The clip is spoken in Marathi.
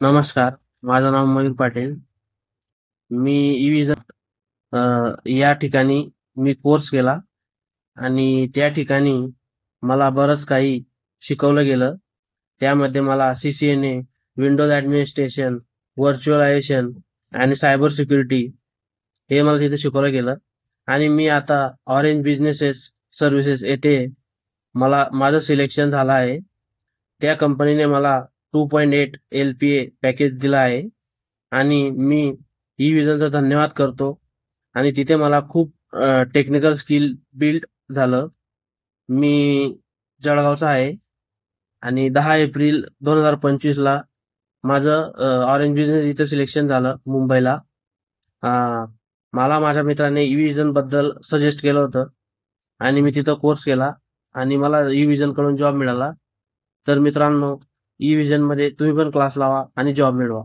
नमस्कार. माझं नाव मयूर पाटील. मी या ठिकाणी मी कोर्स केला आणि त्या ठिकाणी मला बरंच काही शिकवलं गेलं. त्यामध्ये मला CCNA, विंडोज ॲडमिनिस्ट्रेशन, व्हर्च्युअलायझेशन आणि सायबर सिक्युरिटी हे मला तिथे शिकवलं गेलं आणि मी आता ऑरेंज बिझनेसेस सर्व्हिसेस येथे माझं सिलेक्शन झालं आहे. त्या कंपनीने मला 2.8 LPA पॅकेज दिलं आहे आणि मी विजनचा धन्यवाद करतो आणि तिथे मला खूप टेक्निकल स्किल बिल्ड झालं. मी जळगावचा आहे आणि 10 एप्रिल 2025ला माझं ऑरेंज बिझनेस इथं सिलेक्शन झालं मुंबईला. अं, मला माझ्या मित्राने विजन बद्दल सजेस्ट केलं होतं आणि मी तिथं कोर्स केला आणि मला विजन कडून जॉब मिळाला. तर मित्रांनो, विजन मध्ये तुम्ही पण क्लास लावा आणि जॉब मिळवा.